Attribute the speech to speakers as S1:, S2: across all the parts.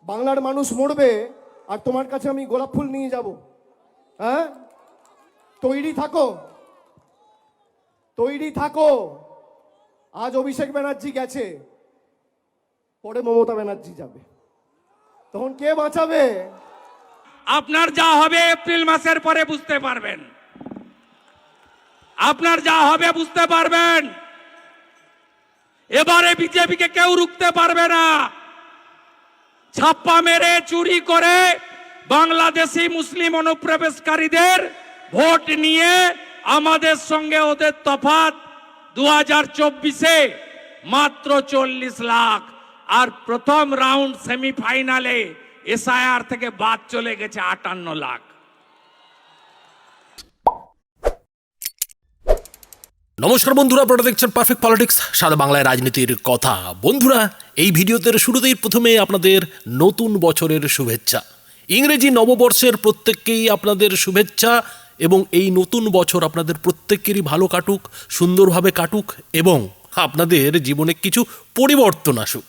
S1: বাংলার মানুষ মরবে আর তোমার কাছে আমি গোলাপ ফুল নিয়ে যাব? হ্যাঁ, তৈরি থাকো, তৈরি থাকো। আজ অভিষেক ব্যানার্জি গেছে, পরে মমতা ব্যানার্জি যাবে, তখন কে বাঁচাবে?
S2: আপনার যা হবে এপ্রিল মাসের পরে বুঝতে পারবেন। আপনার যা হবে বুঝতে পারবেন। এবারে বিজেপিকে কেউ রুখতে পারবে না। ছাপ্পা মেরে চুরি করে বাংলাদেশি মুসলিম অনুপ্রবেশকারীদের ভোট নিয়ে আমাদের সঙ্গে ওদের তফাৎ 2024-এ মাত্র 40 লাখ। আর প্রথম রাউন্ড সেমিফাইনালে এসআইআর থেকে বাদ চলে গেছে 58 লাখ।
S3: নমস্কার বন্ধুরা, আপনারা দেখছেন পারফেক্ট পলিটিক্স, সাদা বাংলায় রাজনীতির কথা। বন্ধুরা, এই ভিডিওতে শুরুতেই প্রথমে আপনাদের নতুন বছরের শুভেচ্ছা। ইংরেজি নববর্ষের প্রত্যেককেই আপনাদের শুভেচ্ছা এবং এই নতুন বছর আপনাদের প্রত্যেকেরই ভালো কাটুক, সুন্দরভাবে কাটুক এবং আপনাদের জীবনে কিছু পরিবর্তন আসুক।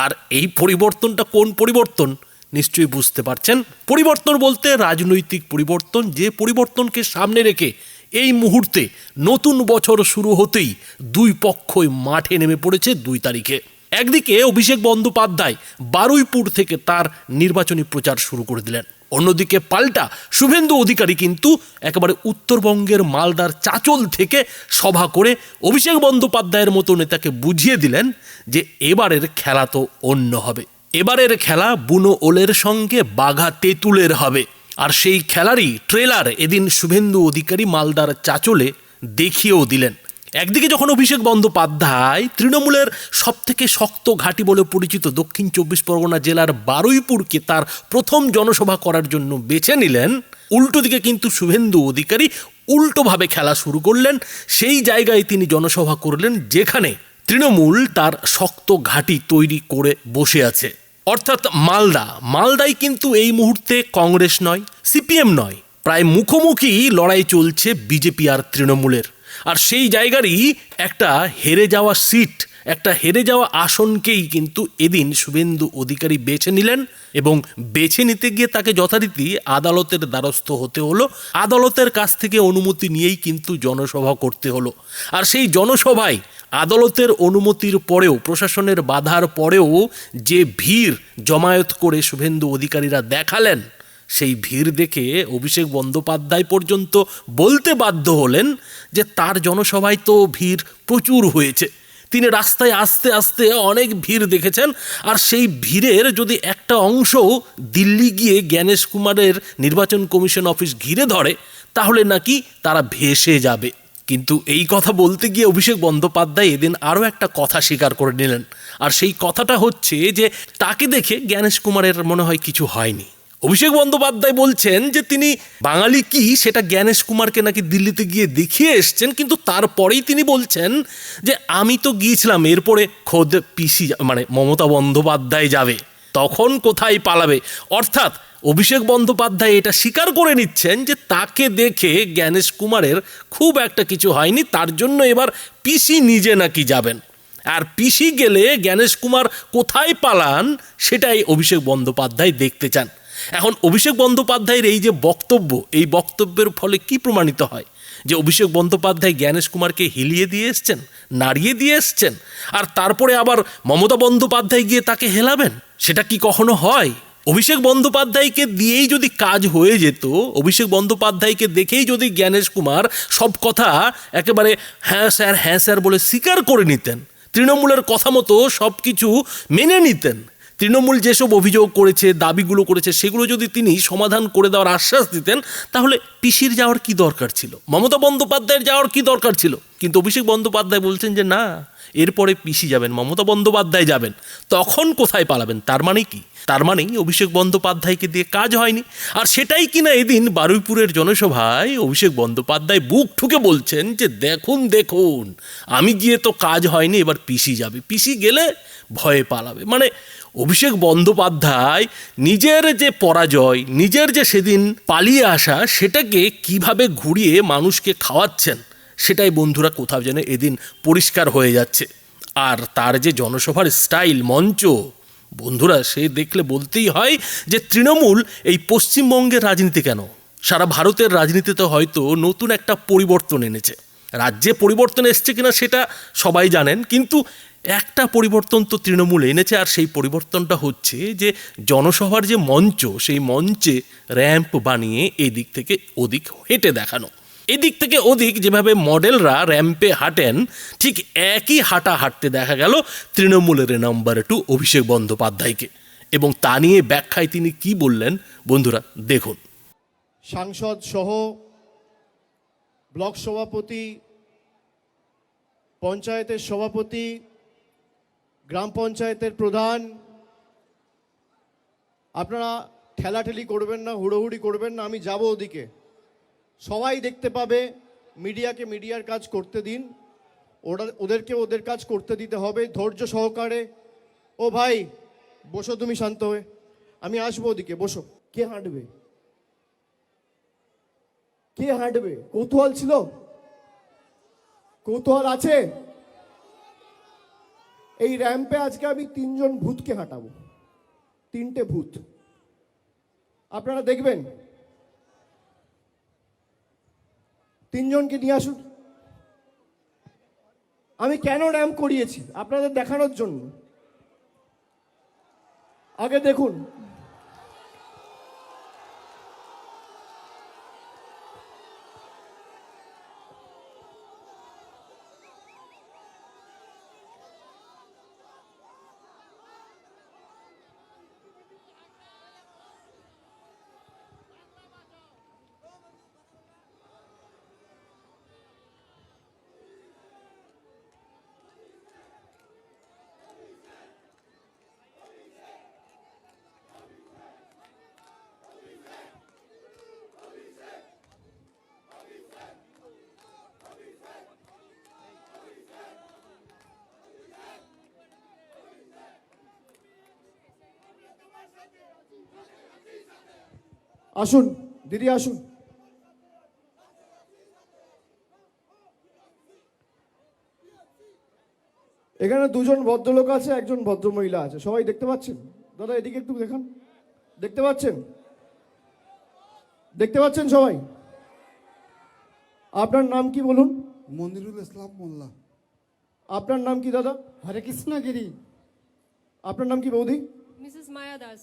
S3: আর এই পরিবর্তনটা কোন পরিবর্তন নিশ্চয়ই বুঝতে পারছেন। পরিবর্তন বলতে রাজনৈতিক পরিবর্তন, যে পরিবর্তনকে সামনে রেখে এই মুহূর্তে নতুন বছর শুরু হতেই দুই পক্ষই মাঠে নেমে পড়েছে 2 তারিখে। একদিকে অভিষেক বন্দ্যোপাধ্যায় বারুইপুর থেকে তার নির্বাচনী প্রচার শুরু করে দিলেন, অন্যদিকে পাল্টা শুভেন্দু অধিকারী কিন্তু একেবারে উত্তরবঙ্গের মালদার চাচল থেকে সভা করে অভিষেক বন্দ্যোপাধ্যায়ের মতো নেতাকে বুঝিয়ে দিলেন যে এবারের খেলা তো অন্য হবে। এবারের খেলা বুনো ওলের সঙ্গে বাঘা তেঁতুলের হবে। আর সেই খেলারই ট্রেলার এদিন শুভেন্দু অধিকারী মালদার চাচলে দেখিয়েও দিলেন। একদিকে যখন অভিষেক বন্দ্যোপাধ্যায় তৃণমূলের সবথেকে শক্ত ঘাঁটি বলে পরিচিত দক্ষিণ 24 পরগনা জেলার বারুইপুরকে তার প্রথম জনসভা করার জন্য বেছে নিলেন, উল্টো দিকে কিন্তু শুভেন্দু অধিকারী উল্টোভাবে খেলা শুরু করলেন। সেই জায়গায় তিনি জনসভা করলেন যেখানে তৃণমূল তার শক্ত ঘাঁটি তৈরি করে বসে আছে, অর্থাৎ মালদায় কিন্তু এই মুহূর্তে কংগ্রেস নয়, সিপিএম নয়, প্রায় মুখোমুখি লড়াই চলছে বিজেপি আর তৃণমূলের। আর সেই জায়গারই একটা হেরে যাওয়া সিট, একটা হেরে যাওয়া আসনকেই কিন্তু এদিন শুভেন্দু অধিকারী বেছে নিলেন এবং বেছে নিতে গিয়ে তাকে যথারীতি আদালতের দ্বারস্থ হতে হলো। আদালতের কাছ থেকে অনুমতি নিয়েই কিন্তু জনসভা করতে হলো। আর সেই জনসভায় আদালতের অনুমতির পরেও, প্রশাসনের বাধার পরেও যে ভিড় জমায়েত করে শুভেন্দু অধিকারীরা দেখালেন, সেই ভিড় দেখে অভিষেক বন্দ্যোপাধ্যায় পর্যন্ত বলতে বাধ্য হলেন যে তার জনসভায় তো ভিড় প্রচুর হয়েছে। তিনি রাস্তায় আস্তে আস্তে অনেক ভিড় দেখেছেন। আর সেই ভিড়ের যদি একটা অংশ দিল্লি গিয়ে জ্ঞানেশ কুমারের নির্বাচন কমিশন অফিস ঘিরে ধরে তাহলে নাকি তারা ভেসে যাবে। কিন্তু এই কথা বলতে গিয়ে অভিষেক বন্দ্যোপাধ্যায় এদিন আরও একটা কথা স্বীকার করে নিলেন। আর সেই কথাটা হচ্ছে যে তাকে দেখে জ্ঞানেশ কুমারের মনে হয় কিছু হয়নি। অভিষেক বন্দ্যোপাধ্যায় বলছেন যে তিনি বাঙালি কি সেটা জ্ঞানেশ কুমারকে নাকি দিল্লিতে গিয়ে দেখিয়ে এসছেন, কিন্তু তারপরেই তিনি বলছেন যে আমি তো গিয়েছিলাম, এরপরে খোদ পিসি মানে মমতা বন্দ্যোপাধ্যায় যাবে, তখন কোথায় পালাবে। অর্থাৎ অভিষেক বন্দ্যোপাধ্যায় এটা স্বীকার করে নিচ্ছেন যে তাকে দেখে জ্ঞানেশ কুমারের খুব একটা কিছু হয়নি, তার জন্য এবার পিসি নিজে নাকি যাবেন। আর পিসি গেলে জ্ঞানেশ কুমার কোথায় পালান সেটাই অভিষেক বন্দ্যোপাধ্যায় দেখতে চান। এখন অভিষেক বন্দ্যোপাধ্যায়ের এই যে বক্তব্য, এই বক্তব্যের ফলে কি প্রমাণিত হয়? যে অভিষেক বন্দ্যোপাধ্যায় জ্ঞানেশ কুমারকে হিলিয়ে দিয়ে এসছেন, নাড়িয়ে দিয়ে এসছেন, আর তারপরে আবার মমতা বন্দ্যোপাধ্যায় গিয়ে তাকে হেলাবেন? সেটা কি কখনো হয়? অভিষেক বন্দ্যোপাধ্যায়কে দিয়েই যদি কাজ হয়ে যেত, অভিষেক বন্দ্যোপাধ্যায়কে দেখেই যদি জ্ঞানেশ কুমার সব কথা একেবারে হ্যাঁ স্যার বলে স্বীকার করে নিতেন, তৃণমূলের কথা মতো সব কিছু মেনে নিতেন, তৃণমূল যেসব অভিযোগ করেছে, দাবিগুলো করেছে, সেগুলো যদি তিনি সমাধান করে দেওয়ার আশ্বাস দিতেন, তাহলে পিসির যাওয়ার কি দরকার ছিল, মমতা বন্দ্যোপাধ্যায়ের যাওয়ার কি দরকার ছিল? কিন্তু অভিষেক বন্দ্যোপাধ্যায় বলছেন যে না, এরপরে পিসি যাবেন, মমতা বন্দ্যোপাধ্যায় যাবেন, তখন কোথায় পালাবেন? তার মানে কি? তার মানেই অভিষেক বন্দ্যোপাধ্যায়কে দিয়ে কাজ হয়নি। আর সেটাই কিনা এদিন বারুইপুরের জনসভায় অভিষেক বন্দ্যোপাধ্যায় বুক ঠুকে বলছেন যে দেখুন আমি গিয়ে তো কাজ হয়নি, এবার পিসি যাবে, পিসি গেলে ভয়ে পালাবে। মানে অভিষেক বন্দ্যোপাধ্যায় নিজের যে পরাজয়, নিজের যে সেদিন পালিয়ে আসা, সেটাকে কিভাবে ঘুরিয়ে মানুষকে খাওয়াচ্ছেন সেটাই বন্ধুরা কোথাও যেন এদিন পরিষ্কার হয়ে যাচ্ছে। আর তার যে জনসভার স্টাইল, মঞ্চ, বন্ধুরা, সে দেখলে বলতেই হয় যে তৃণমূল এই পশ্চিমবঙ্গের রাজনীতি কেন, সারা ভারতের রাজনীতিতে হয়তো নতুন একটা পরিবর্তন এনেছে। রাজ্যে পরিবর্তন এসছে কিনা সেটা সবাই জানেন, কিন্তু একটা পরিবর্তন তো তৃণমূল এনেছে, আর সেই পরিবর্তনটা হচ্ছে যে জনসভার যে মঞ্চ, সেই মঞ্চে র্যাম্প বানিয়ে এদিক থেকে ওদিক হেঁটে দেখানো। এদিক থেকে ওদিক যেভাবে মডেলরা র্যাম্পে হাঁটেন, ঠিক একই হাঁটা হাঁটতে দেখা গেল তৃণমূলের নাম্বার 2 অভিষেক বন্দ্যোপাধ্যায়কে। এবং তা নিয়ে ব্যাখ্যায় তিনি কি বললেন বন্ধুরা দেখুন।
S1: সাংসদ সহ ব্লক সভাপতি, পঞ্চায়েতের সভাপতি, গ্রাম পঞ্চায়েতের প্রধান, আপনারা ঠেলাঠেলি করবেন না, হুড়োহুড়ি করবেন না। আমি যাব ওদিকে, সবাই দেখতে পাবে। মিডিয়াকে মিডিয়ার কাজ করতে দিন, ওদেরকে ওদের কাজ করতে দিতে হবে ধৈর্য সহকারে। ও ভাই বসো, তুমি শান্ত হয়ে, আমি আসবো ওদিকে, বসো। কে হাঁটবে? কে হাঁটবে? কৌতূহল ছিল? কৌতূহল আছে? এই র্যাম্পে আজকে আমি 3 জন ভূতকে হাঁটাবো, 3টে ভূত আপনারা দেখবেন। 3 জনকে নিয়ে আসুন। আমি কেন র্যাম্প করিয়েছি আপনাদের দেখানোর জন্য। আগে দেখুন, আসুন দিদি আসুন। এখানে 2 জন ভদ্রলোক আছে, একজন ভদ্রমহিলা আছে, সবাই দেখতে পাচ্ছেন? দাদা এদিকে একটু দেখান, দেখতে পাচ্ছেন? দেখতে পাচ্ছেন সবাই? আপনার নাম কি বলুন?
S4: মনিরুল ইসলাম মোল্লা।
S1: আপনার নাম কি দাদা?
S4: হরে কৃষ্ণ গিরি।
S1: আপনার নাম কি বৌদি?
S5: মিসেস মায়া দাস।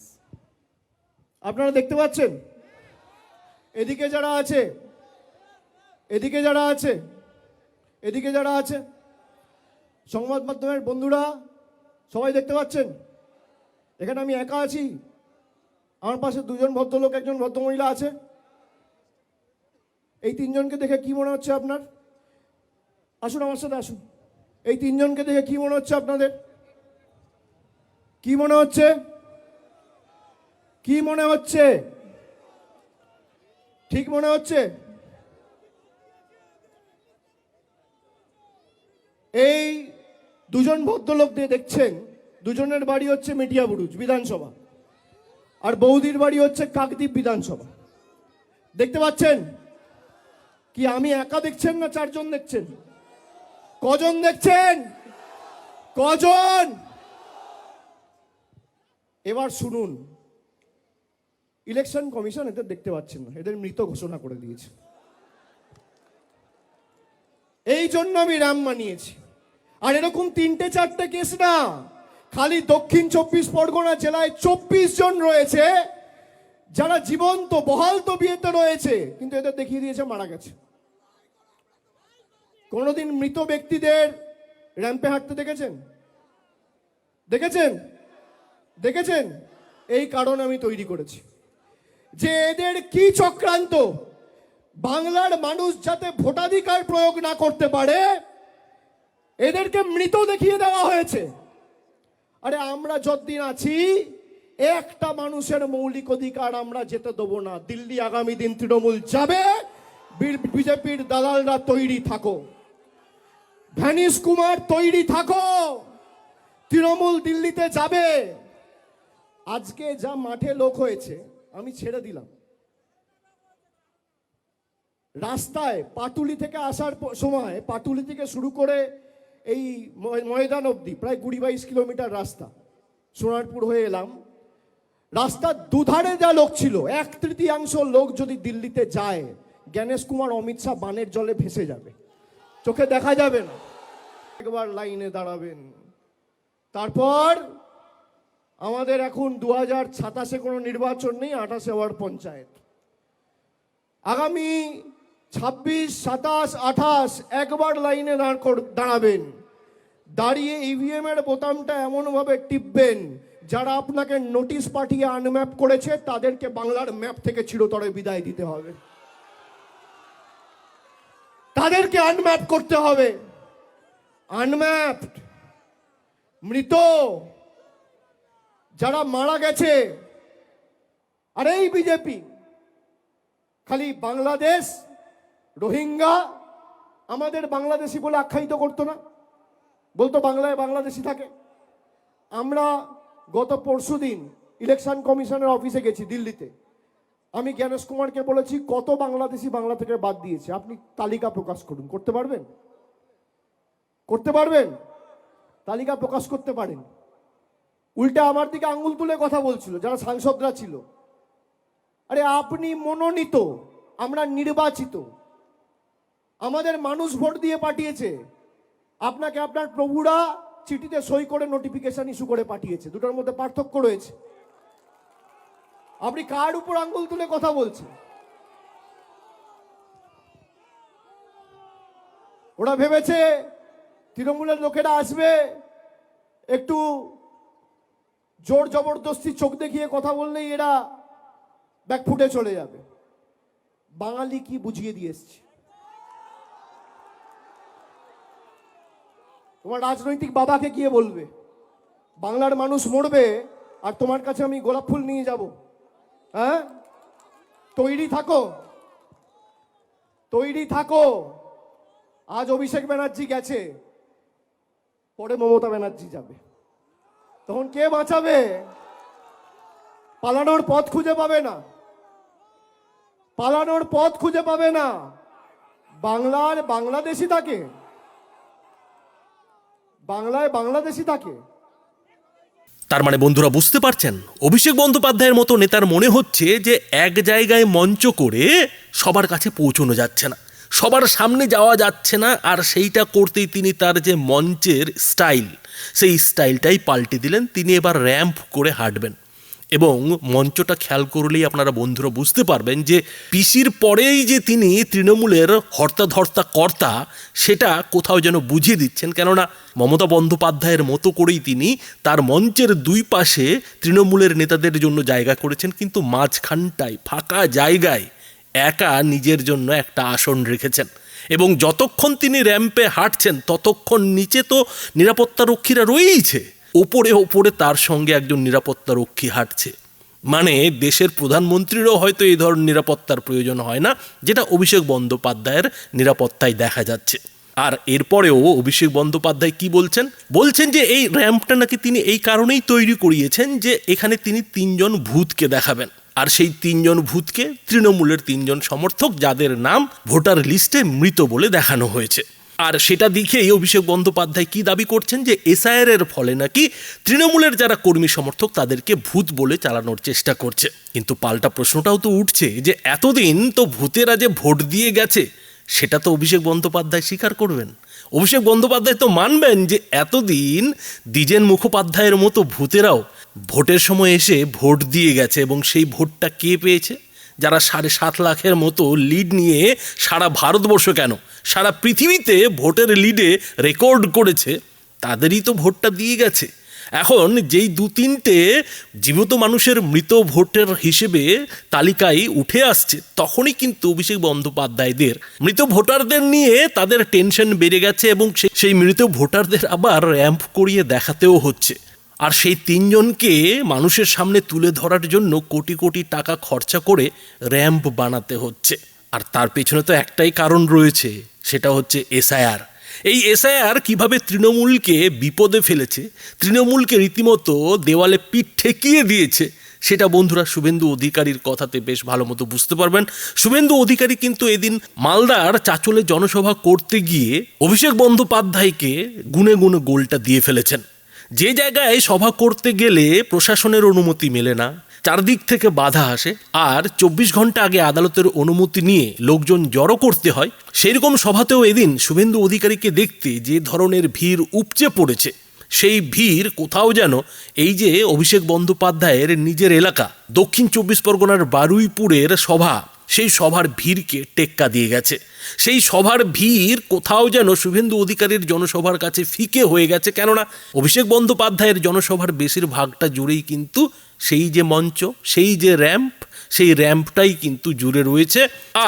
S1: আপনারা দেখতে পাচ্ছেন? এদিকে যারা আছে, এদিকে যারা আছে, এদিকে যারা আছে, সংবাদ মাধ্যমের বন্ধুরা সবাই দেখতে পাচ্ছেন? এখানে আমি একা আছি, আমার পাশে 2 জন ভদ্রলোক, একজন ভদ্রমহিলা আছে। এই 3 জনকে দেখে কি মনে হচ্ছে আপনার? আসুন আমার সাথে আসুন। এই 3 জনকে দেখে কি মনে হচ্ছে আপনাদের? কি মনে হচ্ছে? কি মনে হচ্ছে? ঠিক মনে হচ্ছে? এই 2 জন ভদ্রলোক দিয়ে দেখছেন, 2 জনের বাড়ি হচ্ছে মেটিয়াবুরুজ বিধানসভা, আর বৌদির বাড়ি হচ্ছে কাকদ্বীপ বিধানসভা। দেখতে পাচ্ছেন? কি আমি একা দেখছেন না 4 জন দেখছেন? কজন দেখছেন? কজন? এবার শুনুন, ইলেকশন কমিশন এদের দেখতে পাচ্ছেন না, এদের মৃত ঘোষণা করে দিয়েছে। এই জন্য আমি র্যাম্প বানিয়েছি। আর এরকম 3-4টে কেস না, খালি দক্ষিণ 24 পরগনা জেলায় 24 জন রয়েছে যারা জীবন্ত বহাল তবিয়তে রয়েছে, কিন্তু এদের দেখিয়ে দিয়েছে মারা গেছে। কোনোদিন মৃত ব্যক্তিদের র্যাম্পে হাঁটতে দেখেছেন? দেখেছেন? দেখেছেন? এই কারণ আমি তৈরি করেছি যে এদের কি চক্রান্ত, বাংলার মানুষ যাতে ভোটাধিকার প্রয়োগ না করতে পারে এদেরকে মৃত দেখিয়ে দেওয়া হয়েছে। আরে আমরা যতদিন আছি একটা মানুষের মৌলিক অধিকার আমরা যেতে দেবো না। দিল্লি আগামী দিন তৃণমূল যাবে, বিজেপির দালালরা তৈরি থাকো, ভ্যানিশ কুমার তৈরি থাকো, তৃণমূল দিল্লিতে যাবে। আজকে যা মাঠে লোক হয়েছে আমি ছেড়ে দিলাম। রাস্তায় পাটুলি থেকে আসার সময়, পাটুলি থেকে শুরু করে এই ময়দান অবধি প্রায় 20-22 কিলোমিটার রাস্তা, সোনারপুর হয়ে এলাম, রাস্তার দুধারে যা লোক ছিল, 1/3 লোক যদি দিল্লিতে যায়, জ্ঞানেশ কুমার অমিত শাহ বানের জলে ভেসে যাবে, চোখে দেখা যাবে না। একবার লাইনে দাঁড়াবেন। তারপর আমাদের এখন 2027-এ কোনো নির্বাচন নেই, 28-এ আবার পঞ্চায়েত। আগামী 26, 27, 28 একবার লাইনে দাঁড়াবেন। দাঁড়িয়ে ইভিএম এর বোতামটা এমনভাবে টিপবেন, যারা আপনাকে নোটিশ পাঠিয়ে আনম্যাপ করেছে তাদেরকে বাংলার ম্যাপ থেকে চিরতরে বিদায় দিতে হবে, তাদেরকে আনম্যাপ করতে হবে। আনম্যাপড, মৃত, যারা মারা গেছে। আর এই বিজেপি খালি বাংলাদেশ, রোহিঙ্গা, আমাদের বাংলাদেশি বলে আখ্যায়িত করতো না, বলতো বাংলায় বাংলাদেশি থাকে। আমরা গত পরশুদিন ইলেকশন কমিশনের অফিসে গেছি দিল্লিতে। আমি জ্ঞানেশ কুমারকে বলেছি কত বাংলাদেশি বাংলা থেকে বাদ দিয়েছে, আপনি তালিকা প্রকাশ করুন। করতে পারবেন? করতে পারবেন? তালিকা প্রকাশ করতে পারেন। উল্টা আমার দিকে আঙ্গুল তুলে কথা বলছিল যারা সাংসদরা ছিল। আরে আপনি মনোনীত, আমরা নির্বাচিত, আমাদের মানুষ ভোট দিয়ে পাঠিয়েছে, আপনাকে আপনার প্রভুরা চিঠিতে সই করে নোটিফিকেশন ইস্যু করে পাঠিয়েছে। দুটোর মধ্যে পার্থক্য রয়েছে। আপনি কার উপর আঙ্গুল তুলে কথা বলছেন? ওরা ভেবেছে তৃণমূলের লোকেরা আসবে, একটু জোর জবরদস্তি চোখ দেখিয়ে কথা বললেই এরা ব্যাক ফুটে চলে যাবে। বাঙালি কি বুঝিয়ে দিয়ে এসছে। তোমার রাজনৈতিক বাবাকে গিয়ে বলবে বাংলার মানুষ মরবে আর তোমার কাছে আমি গোলাপ ফুল নিয়ে যাব? হ্যাঁ, তৈরি থাকো, তৈরি থাকো। আজ অভিষেক ব্যানার্জি গেছে, পরে মমতা ব্যানার্জি যাবে, তখন কে বাঁচাবে? পালানোর পথ খুঁজে পাবে না, পালানোর পথ খুঁজে পাবে না। বাংলার বাংলাদেশি থাকে, বাংলায় বাংলাদেশি থাকে।
S3: তার মানে বন্ধুরা বুঝতে পারছেন, অভিষেক বন্দ্যোপাধ্যায়ের মতো নেতার মনে হচ্ছে যে এক জায়গায় মঞ্চ করে সবার কাছে পৌঁছানো যাচ্ছে না, সবার সামনে যাওয়া যাচ্ছে না। আর সেইটা করতেই তিনি তার যে মঞ্চের স্টাইল, সেই স্টাইলটাই পাল্টে দিলেন। তিনি এবার র্যাম্প করে হাঁটবেন এবং মঞ্চটা খেয়াল করলেই আপনারা বন্ধুরা বুঝতে পারবেন যে পিসির পরেই যে তিনি তৃণমূলের হর্তাধর্তা কর্তা, সেটা কোথাও যেন বুঝিয়ে দিচ্ছেন। কেননা মমতা বন্দ্যোপাধ্যায়ের মতো করেই তিনি তার মঞ্চের দুই পাশে তৃণমূলের নেতাদের জন্য জায়গা করেছেন, কিন্তু মাঝখানটায় ফাঁকা জায়গায় একা নিজের জন্য একটা আসন রেখেছেন। এবং যতক্ষণ তিনি র্যাম্পে হাঁটছেন ততক্ষণ নিচে তো নিরাপত্তারক্ষীরা রয়েইছে, ওপরে ওপরে তার সঙ্গে একজন নিরাপত্তারক্ষী হাঁটছে। মানে দেশের প্রধানমন্ত্রীরও হয়তো এই ধরনের নিরাপত্তার প্রয়োজন হয় না, যেটা অভিষেক বন্দ্যোপাধ্যায়ের নিরাপত্তায় দেখা যাচ্ছে। আর এরপরেও অভিষেক বন্দ্যোপাধ্যায় কি বলছেন? বলছেন যে এই র্যাম্পটা নাকি তিনি এই কারণেই তৈরি করিয়েছেন যে এখানে তিনি 3 জন ভূতকে দেখাবেন। আর সেই 3 জন ভূতকে তৃণমূলের 3 জন সমর্থক, যাদের নাম ভোটার লিস্টে মৃত বলে দেখানো হয়েছে। আর সেটা দেখেই অভিষেক বন্দ্যোপাধ্যায় কি দাবি করছেন যে এসআইআর এর ফলে নাকি তৃণমূলের যারা কর্মী সমর্থক তাদেরকে ভূত বলে চালানোর চেষ্টা করছে। কিন্তু পাল্টা প্রশ্নটাও তো উঠছে যে এতদিন তো ভূতেরা যে ভোট দিয়ে গেছে সেটা তো অভিষেক বন্দ্যোপাধ্যায় স্বীকার করবেন। অভিষেক বন্দ্যোপাধ্যায় তো মানবেন যে এতদিন দ্বিজেন মুখোপাধ্যায়ের মতো ভূতেরাও ভোটের সময় এসে ভোট দিয়ে গেছে। এবং সেই ভোটটা কে পেয়েছে? যারা 7.5 লাখের মতো লিড নিয়ে সারা ভারতবর্ষ কেন সারা পৃথিবীতে ভোটের লিডে রেকর্ড করেছে, তাদেরই তো ভোটটা দিয়ে গেছে। এখন যেই 2-3টে জীবিত মানুষের মৃত ভোটের হিসেবে তালিকায় উঠে আসছে, তখনই কিন্তু অভিষেক বন্দ্যোপাধ্যায়দের মৃত ভোটারদের নিয়ে তাদের টেনশন বেড়ে গেছে এবং সেই মৃত ভোটারদের আবার র্যাম্প করিয়ে দেখাতেও হচ্ছে। আর সেই 3 জনকে মানুষের সামনে তুলে ধরার জন্য কোটি কোটি টাকা খরচা করে র্যাম্প বানাতে হচ্ছে। আর তার পেছনে তো একটাই কারণ রয়েছে, সেটা হচ্ছে এসআইআর। এই এসআইআর কিভাবে তৃণমূলকে বিপদে ফেলেছে, তৃণমূলকে রীতিমতো দেওয়ালে পিঠ ঠেকিয়ে দিয়েছে, সেটা বন্ধুরা শুভেন্দু অধিকারীর কথাতে বেশ ভালো মতো বুঝতে পারবেন। শুভেন্দু অধিকারী কিন্তু এদিন মালদার চাচলে জনসভা করতে গিয়ে অভিষেক বন্দ্যোপাধ্যায়কে গুনে গুনে গোলটা দিয়ে ফেলেছেন। যে জায়গায় সভা করতে গেলে প্রশাসনের অনুমতি মেলে না, চারদিক থেকে বাধা আসে, আর 24 ঘন্টা আগে আদালতের অনুমতি নিয়ে লোকজন জড়ো করতে হয়, সেইরকম সভাতেও এদিন শুভেন্দু অধিকারীকে দেখতে যে ধরনের ভিড় উপচে পড়েছে, সেই ভিড় কোথাও যেন এই যে অভিষেক বন্দ্যোপাধ্যায়ের নিজের এলাকা দক্ষিণ 24 পরগনার বারুইপুরের সভা, সেই সভার ভিড়কে টেক্কা দিয়ে গেছে। সেই সভার ভিড় কোথাও যেন শুভেন্দু অধিকারীর জনসভার কাছে ফিকে হয়ে গেছে, কেননা অভিষেক বন্দ্যোপাধ্যায়ের জনসভার বেশিরভাগটা জুড়েই কিন্তু সেই যে মঞ্চ, সেই যে র্যাম্প, সেই র্যাম্পটাই কিন্তু জুড়ে রয়েছে।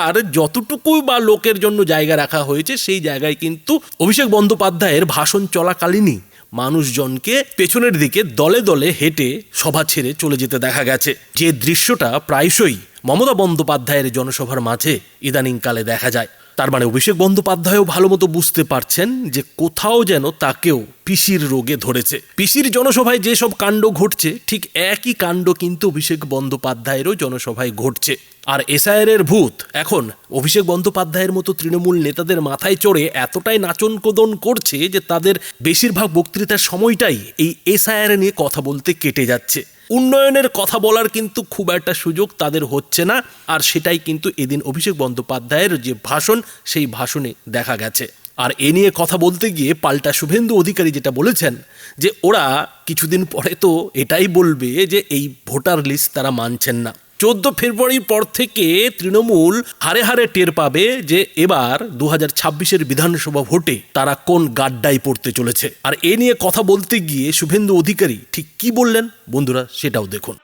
S3: আর যতটুকু বা লোকের জন্য জায়গা রাখা হয়েছে, সেই জায়গায় কিন্তু অভিষেক বন্দ্যোপাধ্যায়ের ভাষণ চলাকালীনই মানুষজনকে পেছনের দিকে দলে দলে হেঁটে সভা ছেড়ে চলে যেতে দেখা গেছে, যে দৃশ্যটা প্রায়শই মমতা বন্দ্যোপাধ্যায়ের জনসভার মাঝে ইদানিংকালে দেখা যায়। তার মানে অভিষেক বন্দ্যোপাধ্যায়ও ভালো মতো বুঝতে পারছেন যে কোথাও যেন তাকেও পিসির রোগে ধরেছে। পিসির জনসভায় যেসব কাণ্ড ঘটছে, ঠিক একই কাণ্ড কিন্তু অভিষেক বন্দ্যোপাধ্যায়েরও জনসভায় ঘটছে। আর এসআইআর এর ভূত এখন অভিষেক বন্দ্যোপাধ্যায়ের মতো তৃণমূল নেতাদের মাথায় চড়ে এতটাই নাচন কোদন করছে যে তাদের বেশিরভাগ বক্তৃতার সময়টাই এই এসআইআর নিয়ে কথা বলতে কেটে যাচ্ছে। উন্নয়নের কথা বলার কিন্তু খুব একটা সুযোগ তাদের হচ্ছে না, আর সেটাই কিন্তু এদিন অভিষেক বন্দ্যোপাধ্যায়ের যে ভাষণ, সেই ভাষণে দেখা গেছে। আর এ নিয়ে কথা বলতে গিয়ে পাল্টা শুভেন্দু অধিকারী যেটা বলেছেন, যে ওরা কিছুদিন পরে তো এটাই বলবে যে এই ভোটার লিস্ট তারা মানছেন না। 14 ফেব্রুয়ারির পর থেকে তৃণমূল হারে হারে টের পাবে যে এবার 2026-এর বিধানসভা ভোটে তারা কোন গাড্ডায় পড়তে চলেছে। আর এ নিয়ে কথা বলতে গিয়ে শুভেন্দু অধিকারী ঠিক কি বললেন বন্ধুরা, সেটাও দেখুন।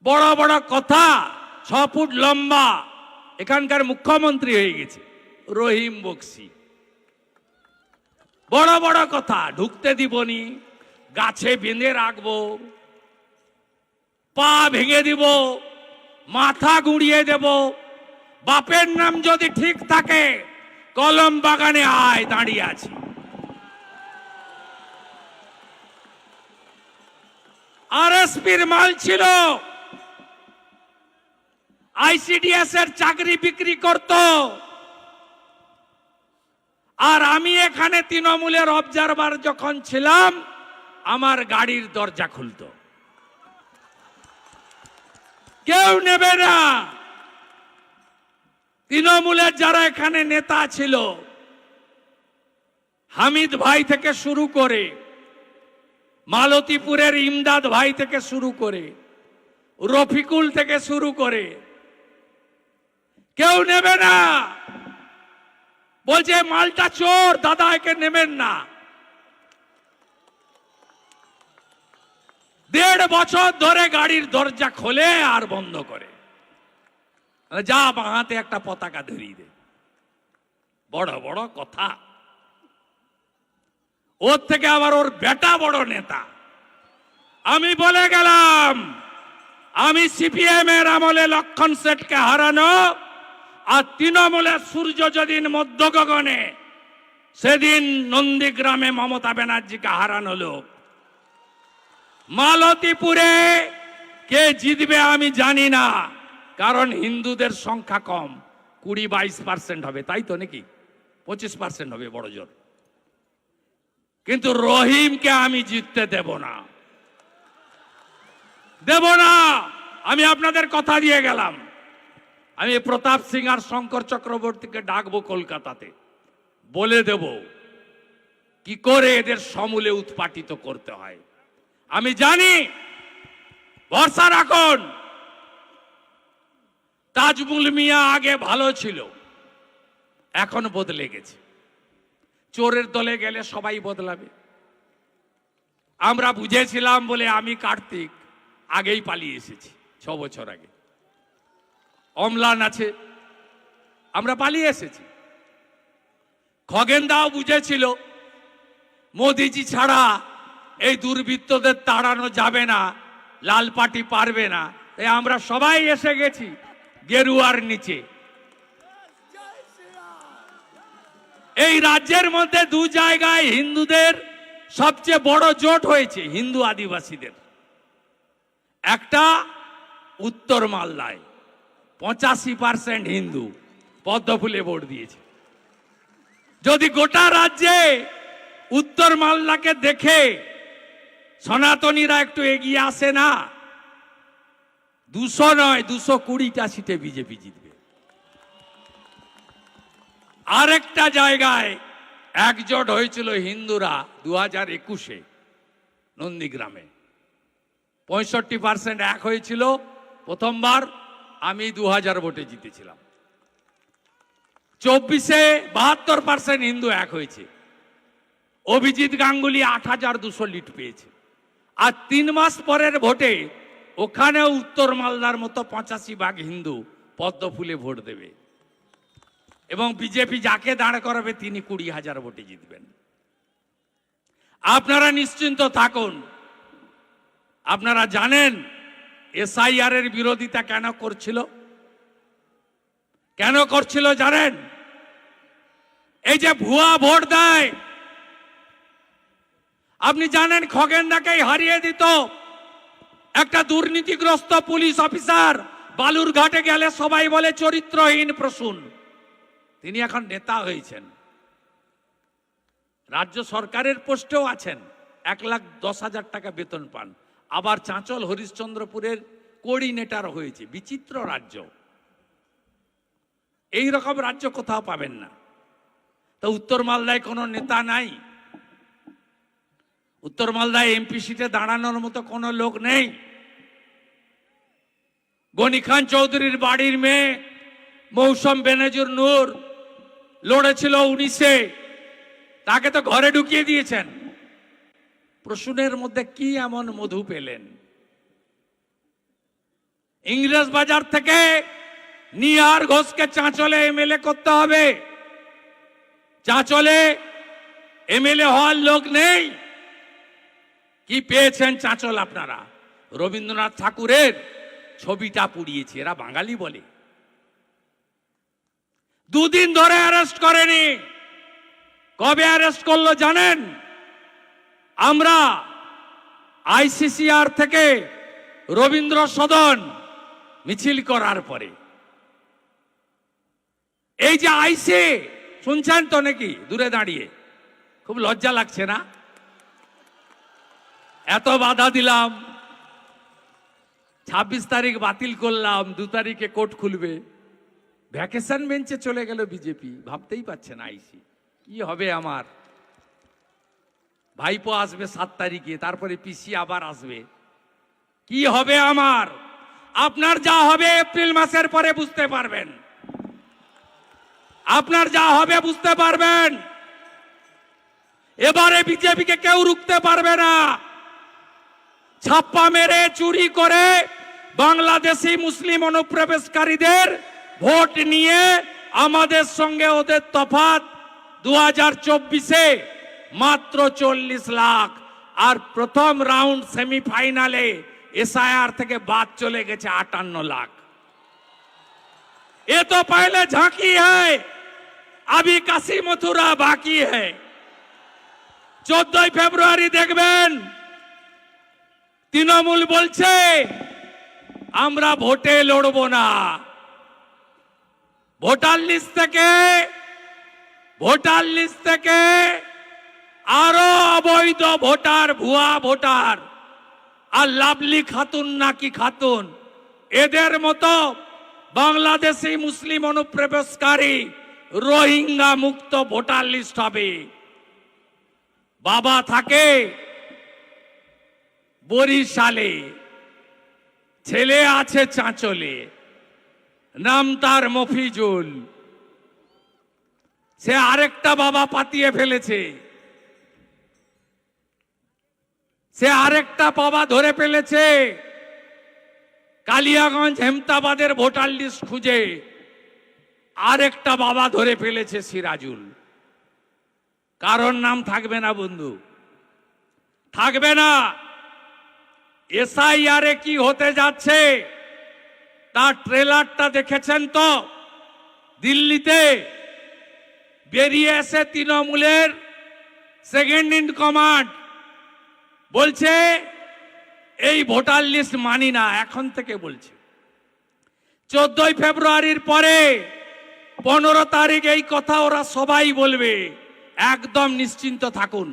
S2: বড় বড় কথা, 6 ফুট লম্বা, এখানকার মুখ্যমন্ত্রী হয়ে গেছে রহিম বক্সি। বড় বড় কথা, ঢুকতে দিবনি, গাছে বেঁধে রাখবো, পা ভেঙে দিব, মাথা গুঁড়িয়ে দেব, বাপের নাম যদি ঠিক থাকে কলম বাগানে আয়, দাঁড়িয়ে আছি। আরএসপির মাল ছিল, আইসিডিএস এর চাকরি বিক্রি করত, আর আমি এখানে তৃণমূলের অবজারভার যখন ছিলাম, আমার গাড়ির দরজা খুলতো। কেউ নেবে না। তৃণমূলের যারা এখানে নেতা ছিল, হামিদ ভাই থেকে শুরু করে, মালতীপুরের ইমদাদ ভাই থেকে শুরু করে, রফিকুল থেকে শুরু করে, কেউ নেবে না। বলছে মালটা চোর, দাদা একে নেবেন না। 1.5 বছর ধরে গাড়ির দরজা খোলে আর বন্ধ করে, যা বাঁহাতে একটা পতাকা ধরিয়ে দে। বড় বড় কথা। ওর থেকে আবার ওর বেটা বড় নেতা। আমি বলে গেলাম, আমি সিপিএম এর আমলে লক্ষণ সেঠকে হারানো, আর তৃণমূলের সূর্য যেদিন মধ্য গগনে, সেদিন নন্দীগ্রামে মমতা ব্যানার্জিকে হারানো লোক। মালতীপুরে কে জিতবে আমি জানি না, কারণ হিন্দুদের সংখ্যা কম, 20-22% হবে, তাই তো নাকি 25% হবে বড় জোর। কিন্তু রহিমকে আমি জিততে দেব না, দেব না। আমি আপনাদের কথা দিয়ে গেলাম, আমি প্রতাপ সিং আর শঙ্কর চক্রবর্তীকে ডাকবো কলকাতাতে, বলে দেব কি করে এদের সমূলে উৎপাটিত করতে হয়। আমি জানি, ভরসা রাখুন। তাজমুল মিয়া আগে ভালো ছিল, এখন বদলে গেছে। চোরের দলে গেলে সবাই বদলাবে। আমরা বুঝেছিলাম বলে আমি কার্তিক আগেই পালিয়ে এসেছি, 6 বছর আগে। অমলান আছে, আমরা পালিয়ে এসেছি। খগেনদাও বুঝেছিল মোদিজি ছাড়া এই দুর্বৃত্তদের তাড়ানো যাবে না, লাল পার্টি পারবে না, তাই আমরা সবাই এসে গেছি গেরুয়ার নিচে। এই রাজ্যের মধ্যে 2 জায়গায় হিন্দুদের সবচেয়ে বড় জোট হয়েছে, হিন্দু আদিবাসীদের। একটা উত্তর মালদায় 85% হিন্দু পদ্মফুলে ভোট দিয়েছে। যদি গোটা রাজ্যে উত্তর মালদাকে দেখে সনাতনীরা একটু এগিয়ে আসে না? 200 নয়, 220টা সিটে বিজেপি জিতবে। আরেকটা জায়গায় একজোট হয়েছিল হিন্দুরা 2021-এ নন্দীগ্রামে, 65% এক হয়েছিল প্রথমবার। আমি 2000 ভোটে জিতেছিলাম। 24-এ 72% হিন্দু এক হয়েছে। অভিজিৎ গাঙ্গুলি 8200 লিড পেয়েছে। আর 3 মাস পরের ভোটে ওখানেও উত্তর মালদার মতো 85% হিন্দু পদ্ম ফুলে ভোট দেবে এবং বিজেপি যাকে দাঁড় করাবে তিনি 20,000 ভোটে জিতবেন। আপনারা নিশ্চিন্ত থাকুন। আপনারা জানেন এসআইআর এর বিরোধিতা কেন করছিল? কেন করছিল জানেন? এই যে ভুয়া ভোট দেয়, আপনি জানেন খগেনদাকেই হারিয়ে দিত একটা দুর্নীতিগ্রস্ত পুলিশ অফিসার। বালুরঘাটে গেলে সবাই বলে চরিত্রহীন প্রসূন। তিনি এখন নেতা হয়েছেন, রাজ্য সরকারের পোস্টেও আছেন, 1,10,000 টাকা বেতন পান। আবার চাঁচল হরিশ্চন্দ্রপুরের কোঅর্ডিনেটর হয়েছে। বিচিত্র রাজ্য, এই রকম রাজ্য কোথাও পাবেন না। তো উত্তর মালদায় কোনো নেতা নাই, উত্তর মালদায় এমপি সিটে দাঁড়ানোর মতো কোনো লোক নেই। গনি খান চৌধুরীর বাড়ির মেয়ে মৌসুম বেনজির নূর লড়েছিল 19-এ, তাকে তো ঘরে ঢুকিয়ে দিয়েছেন। প্রসূনের মধ্যে কি এমন মধু পেলেন? ইংরেজ বাজার থেকে নিহার ঘোষকে চাঁচলে এমএলএ করতে হবে। চাঁচলে এমএলএ হওয়ার লোক নেই। কি পেয়েছেন চাঁচল আপনারা? রবীন্দ্রনাথ ঠাকুরের ছবিটা পুড়িয়েছে, এরা বাঙালি বলে। 2 দিন ধরে অ্যারেস্ট করেনি। কবে অ্যারেস্ট করলো জানেন? আমরা আইসিসিআর থেকে রবীন্দ্র সদন মিছিল করার পরে। এই যে আইসি শুনছেন তো নাকি? দূরে দাঁড়িয়ে খুব লজ্জা লাগছে না? এত বাধা দিলাম, 26 তারিখ বাতিল করলাম, 2 তারিখে কোর্ট খুলবে, ভ্যাকেশন বেঞ্চে চলে গেল বিজেপি। ভাবতেই পারছে না আইসি কি হবে আমার। ভাইপো আসবে 7 তারিখে, তারপরে পিসি আবার আসবে, কি হবে আমার? আপনার যা হবে এপ্রিল মাসের পরে বুঝতে পারবেন। আপনার যা হবে বুঝতে পারবেন। এবারে বিজেপিকে কেউ রুখতে পারবে না। ছাপ্পা মেরে চুরি করে বাংলাদেশি মুসলিম অনুপ্রবেশকারীদের ভোট নিয়ে আমাদের সঙ্গে ওদের তফাৎ 2024-এ মাত্র 40 লাখ। আর প্রথম রাউন্ড সেমিফাইনালে एसआईआर থেকে বাদ চলে গেছে 58 লাখ। ये तो पहले झांकी है, अभी काशी मथुरा बाकी है। 14 ফেব্রুয়ারি দেখবেন তৃণমূল বলছে আমরা ভোটে লড়ব না। ভোটার লিস্ট থেকে আরো অবৈধ ভোটার, ভুয়া ভোটার আর লাভলি খাতুন নাকি খাতুন, এদের মতো বাংলাদেশি মুসলিম অনুপ্রবেশকারী রোহিঙ্গা মুক্ত ভোটার লিস্ট হবে। বাবা থাকে বরিশালে, ছেলে আছে চাঁচলে, নাম তার মফিজুল। সে আরেকটা বাবা পাতিয়ে ফেলেছে, সে আরেকটা বাবা ধরে ফেলেছে। কালিয়াগঞ্জ হেমতাবাদের ভোটার লিস্ট খুঁজে আরেকটা বাবা ধরে ফেলেছে সিরাজুল। কারণ নাম থাকবে না বন্ধু, থাকবে না। এসআইআরে কি হতে যাচ্ছে তার ট্রেলারটা দেখেছেন তো? দিল্লিতে বেরিয়ে এসে তৃণমূলের সেকেন্ড ইন কমান্ড বলছে এই ভোটার লিস্ট মানি না। এখন থেকে বলছে 14 ফেব্রুয়ারির পরে 15 তারিখ এই কথা ওরা সবাই বলবে। একদম নিশ্চিন্ত থাকুন।